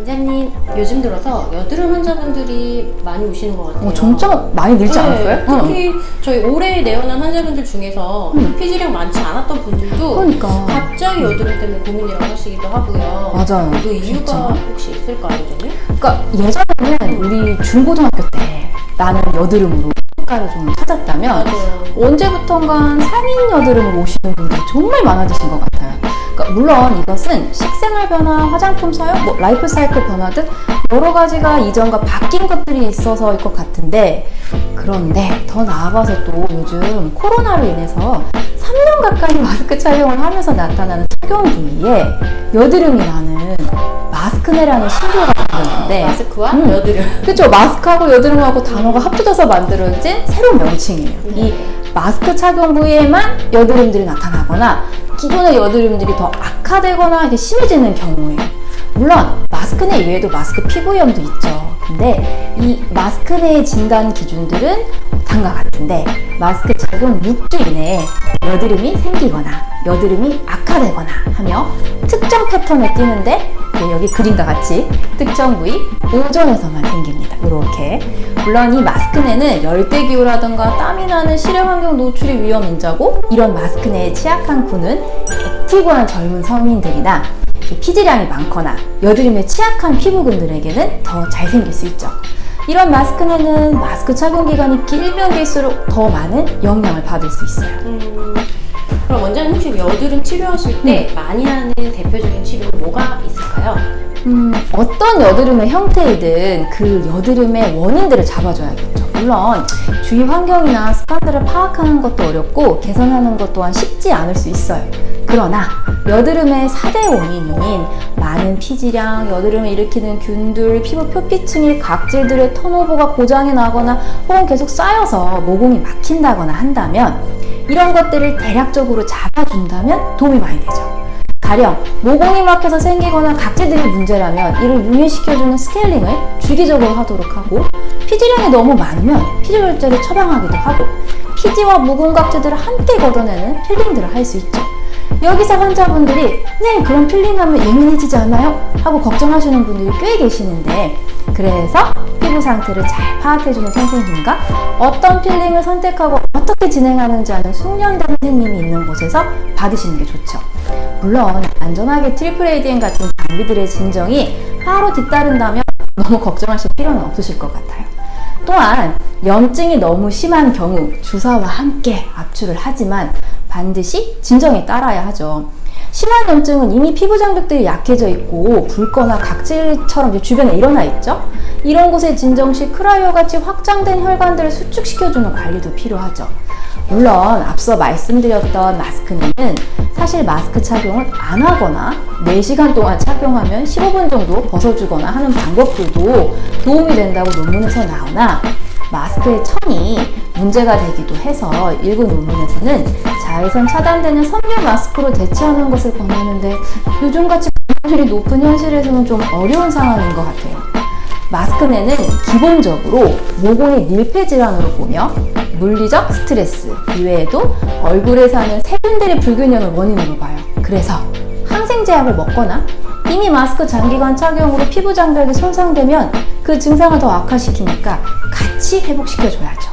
원장님, 요즘 들어서 여드름 환자분들이 많이 오시는 것 같아요. 진짜 많이 늘지 않았어요? 특히 저희 올해 내원한 환자분들 중에서 피지량 많지 않았던 분들도 그러니까. 갑자기 여드름 때문에 고민이라고 하시기도 하고요. 맞아요. 그 이유가 진짜. 혹시 있을까요, 원장님? 그러니까 예전에는 우리 중고등학교 때 나는 여드름으로 효과를 좀 찾았다면 맞아요. 언제부턴가 산인 여드름으로 오시는 분들이 정말 많아지신 것 같아요. 그러니까 물론 이것은 식생활 변화, 화장품 사용, 라이프 사이클 변화 등 여러 가지가 이전과 바뀐 것들이 있어서일 것 같은데, 그런데 더 나아가서 또 요즘 코로나로 인해서 3년 가까이 마스크 착용을 하면서 나타나는 착용 부위에 여드름이라는 마스크네라는 신조어가 생겼는데, 마스크와 여드름. 그쵸, 마스크하고 여드름하고 단어가 합쳐져서 만들어진 새로운 명칭이에요. 이 마스크 착용 부위에만 여드름들이 나타나거나 기존의 여드름들이 더 악화되거나 이렇게 심해지는 경우에요. 물론 마스크네 이외에도 마스크 피부염도 있죠. 근데 이 마스크네의 진단 기준들은 다음과 같은데, 마스크 착용 6주 이내에 여드름이 생기거나 여드름이 악화되거나 하며 특정 패턴에 띄는데, 여기 그림과 같이 특정 부위 오존에서만 생깁니다. 이렇게. 물론 이 마스크내는 열대기후라든가 땀이 나는 실외 환경 노출이 위험 인자고, 이런 마스크내에 취약한 군은 액티브한 젊은 서민들이나 피지량이 많거나 여드름에 취약한 피부군들에게는 더 잘 생길 수 있죠. 이런 마스크내는 마스크 착용 기간이 길면 길수록 더 많은 영향을 받을 수 있어요. 그럼 원장님, 혹시 여드름 치료하실 때 많이 하는 대표적인 치료는 뭐가 있을까요? 어떤 여드름의 형태이든 그 여드름의 원인들을 잡아줘야겠죠. 물론 주위 환경이나 습관들을 파악하는 것도 어렵고 개선하는 것 또한 쉽지 않을 수 있어요. 그러나 여드름의 4대 원인인 많은 피지량, 여드름을 일으키는 균들, 피부 표피층의 각질들의 턴오버가 고장이 나거나 혹은 계속 쌓여서 모공이 막힌다거나 한다면, 이런 것들을 대략적으로 잡아준다면 도움이 많이 되죠. 가령 모공이 막혀서 생기거나 각질들이 문제라면 이를 유인시켜주는 스케일링을 주기적으로 하도록 하고, 피지량이 너무 많으면 피지결제를 처방하기도 하고, 피지와 모공 각질들을 함께 걷어내는 필링들을 할 수 있죠. 여기서 환자분들이 네, 그럼 필링하면 예민해지지 않아요? 하고 걱정하시는 분들이 꽤 계시는데, 그래서 피부 상태를 잘 파악해주는 선생님과 어떤 필링을 선택하고 어떻게 진행하는지 아는 숙련된 선생님이 있는 곳에서 받으시는 게 좋죠. 물론 안전하게 트리플 ADM 같은 장비들의 진정이 바로 뒤따른다면 너무 걱정하실 필요는 없으실 것 같아요. 또한 염증이 너무 심한 경우 주사와 함께 압출을 하지만 반드시 진정에 따라야 하죠. 심한 염증은 이미 피부 장벽들이 약해져 있고 붉거나 각질처럼 주변에 일어나 있죠. 이런 곳에 진정 시 크라이오 같이 확장된 혈관들을 수축시켜주는 관리도 필요하죠. 물론 앞서 말씀드렸던 마스크는 사실 마스크 착용을 안 하거나 4시간 동안 착용하면 15분 정도 벗어주거나 하는 방법들도 도움이 된다고 논문에서 나오나, 마스크의 천이 문제가 되기도 해서 일부 논문에서는 자외선 차단되는 섬유 마스크로 대체하는 것을 권하는데, 요즘같이 감염률이 높은 현실에서는 좀 어려운 상황인 것 같아요. 마스크내는 기본적으로 모공의 밀폐 질환으로 보며 물리적 스트레스 이외에도 얼굴에 사는 세균들의 불균형을 원인으로 봐요. 그래서 항생제약을 먹거나 이미 마스크 장기간 착용으로 피부 장벽이 손상되면 그 증상을 더 악화시키니까 같이 회복시켜줘야죠.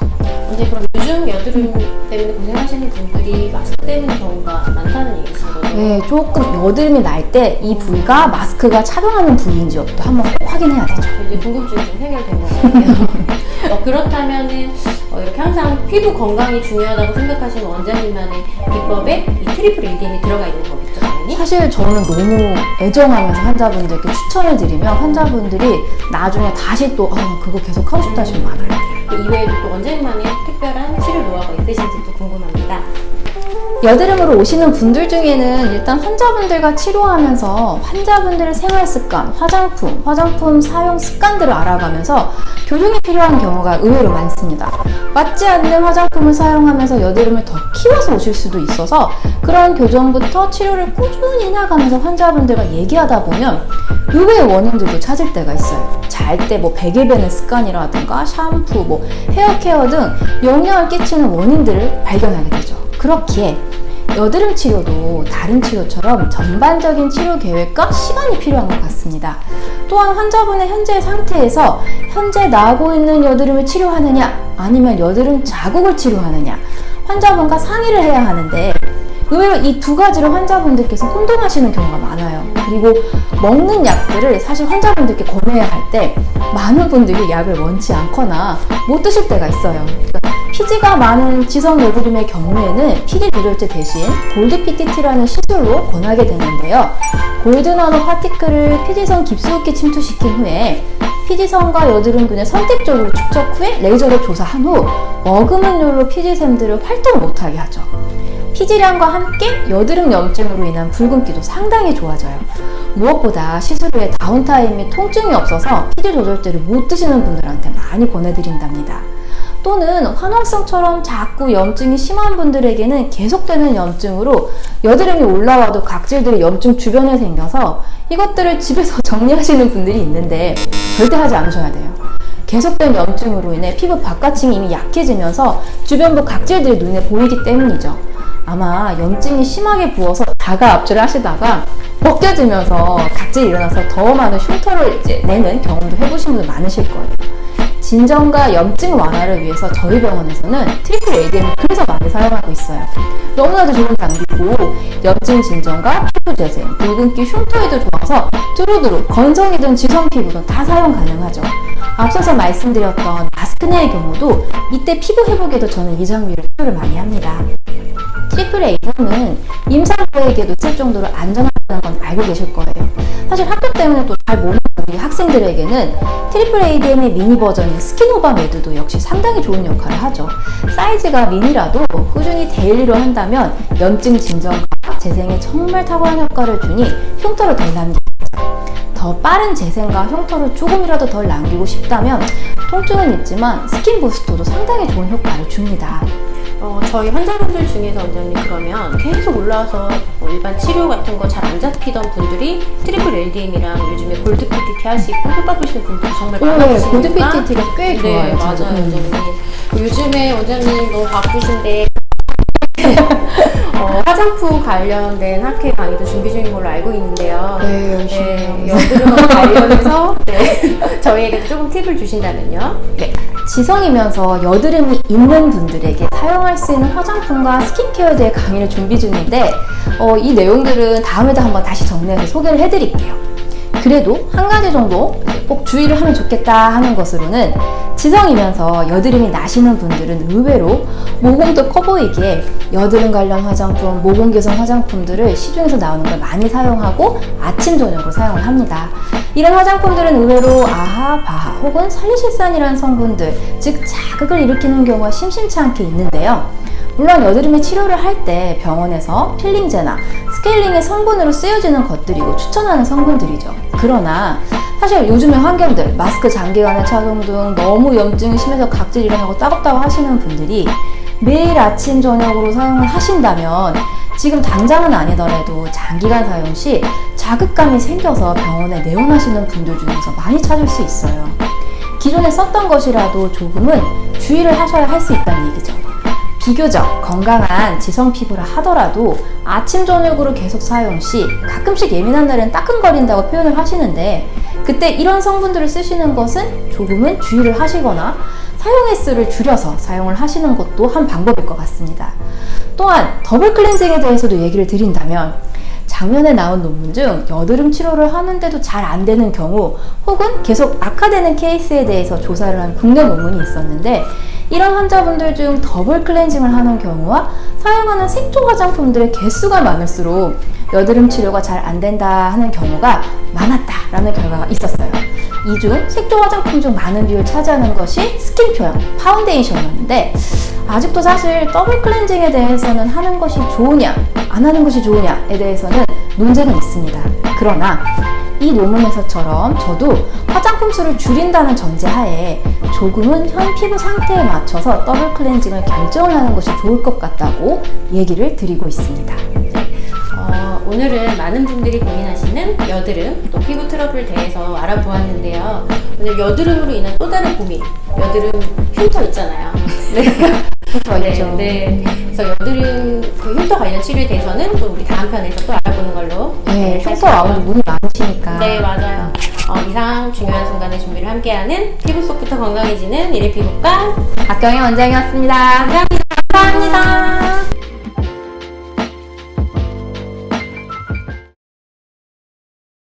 이제 그럼 요즘 여드름 때문에 고생하시는 분들이 마스크 때문인 경우가 많다는 얘기신 거죠? 네, 조금 여드름이 날 때 이 부위가 마스크가 착용하는 부위인지 또 한번 꼭 확인해야 되죠. 이제 궁금증이 좀 해결된 것 같아요. 그렇다면은 이렇게 항상 피부 건강이 중요하다고 생각하시는 원장님만의 비법에 이 트리플 ADM이 들어가 있는 거겠죠, 당연히? 사실 저는 너무 애정하면서 환자분들께 추천을 드리면 환자분들이 나중에 다시 또 그거 계속 하고 싶다 하시면 많아요. 이외에도 또 원장님만의 특별한 치료 노하우가 있으신지 또 궁금합니다. 여드름으로 오시는 분들 중에는 일단 환자분들과 치료하면서 환자분들의 생활 습관, 화장품 사용 습관들을 알아가면서 교정이 필요한 경우가 의외로 많습니다. 맞지 않는 화장품을 사용하면서 여드름을 더 키워서 오실 수도 있어서 그런 교정부터 치료를 꾸준히 나가면서 환자분들과 얘기하다 보면 의외의 원인들도 찾을 때가 있어요. 잘 때 베개 베는 습관이라든가 샴푸, 헤어 케어 등 영향을 끼치는 원인들을 발견하게 되죠. 그렇기에 여드름 치료도 다른 치료처럼 전반적인 치료 계획과 시간이 필요한 것 같습니다. 또한 환자분의 현재 상태에서 현재 나고 있는 여드름을 치료하느냐 아니면 여드름 자국을 치료하느냐 환자분과 상의를 해야 하는데 의외로 이 두 가지를 환자분들께서 혼동하시는 경우가 많아요. 그리고 먹는 약들을 사실 환자분들께 권해야 할 때 많은 분들이 약을 원치 않거나 못 드실 때가 있어요. 피지가 많은 지성 여드름의 경우에는 피지 조절제 대신 골드 PTT라는 시술로 권하게 되는데요. 골드 나노 파티클을 피지선 깊숙이 침투시킨 후에 피지선과 여드름균을 선택적으로 축적 후에 레이저로 조사한 후 머금은율로 피지샘들을 활동 못하게 하죠. 피지량과 함께 여드름 염증으로 인한 붉은기도 상당히 좋아져요. 무엇보다 시술 후에 다운타임 및 통증이 없어서 피지 조절제를 못 드시는 분들한테 많이 권해드린답니다. 또는 화농성처럼 자꾸 염증이 심한 분들에게는 계속되는 염증으로 여드름이 올라와도 각질들이 염증 주변에 생겨서 이것들을 집에서 정리하시는 분들이 있는데 절대 하지 않으셔야 돼요. 계속된 염증으로 인해 피부 바깥층이 이미 약해지면서 주변부 각질들이 눈에 보이기 때문이죠. 아마 염증이 심하게 부어서 자가 압출을 하시다가 벗겨지면서 각질이 일어나서 더 많은 흉터를 내는 경험도 해보신 분들 많으실 거예요. 진정과 염증 완화를 위해서 저희 병원에서는 트리플 ADM을 그래서 많이 사용하고 있어요. 너무나도 좋은 장비고 염증 진정과 피부 재생, 붉은기 흉터에도 좋아서 두루두루 건성이든 지성 피부든 다 사용 가능하죠. 앞서서 말씀드렸던 마스크네의 경우도 이때 피부 회복에도 저는 이 장비를 사용을 많이 합니다. 트리플 ADM은 임산부에게도 쓸 정도로 안전하다는 건 알고 계실 거예요. 사실 학교 때문에 또 잘 모르는 우리 학생들에게는 트리플 ADM의 미니 버전인 스킨오바 매드도 역시 상당히 좋은 역할을 하죠. 사이즈가 미니라도 꾸준히 데일리로 한다면 염증 진정과 재생에 정말 탁월한 효과를 주니 흉터를 덜 남기죠. 더 빠른 재생과 흉터를 조금이라도 덜 남기고 싶다면 통증은 있지만 스킨 부스터도 상당히 좋은 효과를 줍니다. 저희 환자분들 중에서 원장님 그러면 계속 올라와서 일반 치료 같은 거 잘 안 잡히던 분들이 트리플 LDM이랑 요즘에 골드 PTT 하시고 효과 보시는 분들이 정말 많으시니까 골드 PTT가 꽤 좋아요. 네, 맞아요, 원장님. 요즘에 원장님 너무 바쁘신데 화장품 관련된 학회 강의도 준비 중인 걸로 알고 있는데요. 네, 열심히 여드름 관련해서 저희에게 조금 팁을 주신다면요. 네. 지성이면서 여드름이 있는 분들에게 사용할 수 있는 화장품과 스킨케어에 대해 강의를 준비 중인데 이 내용들은 다음에도 한번 다시 정리해서 소개를 해드릴게요. 그래도 한 가지 정도 꼭 주의를 하면 좋겠다 하는 것으로는 지성이면서 여드름이 나시는 분들은 의외로 모공도 커 보이기에 여드름 관련 화장품, 모공 개선 화장품들을 시중에서 나오는 걸 많이 사용하고 아침, 저녁으로 사용을 합니다. 이런 화장품들은 의외로 아하, 바하 혹은 살리실산이라는 성분들, 즉 자극을 일으키는 경우가 심심치 않게 있는데요. 물론 여드름의 치료를 할 때 병원에서 필링제나 스케일링의 성분으로 쓰여지는 것들이고 추천하는 성분들이죠. 그러나 사실 요즘의 환경들, 마스크 장기간의 착용 등 너무 염증이 심해서 각질 일어나고 따갑다고 하시는 분들이 매일 아침, 저녁으로 사용을 하신다면 지금 당장은 아니더라도 장기간 사용 시 자극감이 생겨서 병원에 내원하시는 분들 중에서 많이 찾을 수 있어요. 기존에 썼던 것이라도 조금은 주의를 하셔야 할 수 있다는 얘기죠. 비교적 건강한 지성 피부라 하더라도 아침, 저녁으로 계속 사용 시 가끔씩 예민한 날엔 따끔거린다고 표현을 하시는데 그때 이런 성분들을 쓰시는 것은 조금은 주의를 하시거나 사용 횟수를 줄여서 사용을 하시는 것도 한 방법일 것 같습니다. 또한 더블 클렌징에 대해서도 얘기를 드린다면 작년에 나온 논문 중 여드름 치료를 하는데도 잘 안 되는 경우 혹은 계속 악화되는 케이스에 대해서 조사를 한 국내 논문이 있었는데 이런 환자분들 중 더블 클렌징을 하는 경우와 사용하는 색조 화장품들의 개수가 많을수록 여드름 치료가 잘 안 된다 하는 경우가 많았다라는 결과가 있었어요. 이 중 색조 화장품 중 많은 비율을 차지하는 것이 스킨 표현, 파운데이션이었는데 아직도 사실 더블 클렌징에 대해서는 하는 것이 좋으냐 안 하는 것이 좋으냐에 대해서는 논쟁은 있습니다. 그러나 이 논문에서처럼 저도 화장품 수를 줄인다는 전제하에 조금은 현 피부 상태에 맞춰서 더블 클렌징을 결정을 하는 것이 좋을 것 같다고 얘기를 드리고 있습니다. 오늘은 많은 분들이 고민하시는 여드름, 또 피부 트러블에 대해서 알아보았는데요. 오늘 여드름으로 인한 또 다른 고민, 여드름 흉터 있잖아요. 네. 흉터가 있죠. 네. 그래서 여드름 그 흉터 관련 치료에 대해서는 또 우리 다음 편에서 또 알아보는 걸로. 네, 흉터 하겠습니다. 아무래도 문이 많으시니까. 네, 맞아요. 이상 중요한 순간의 준비를 함께하는 피부 속부터 건강해지는 일일 피부과 박경희 원장이었습니다. 감사합니다.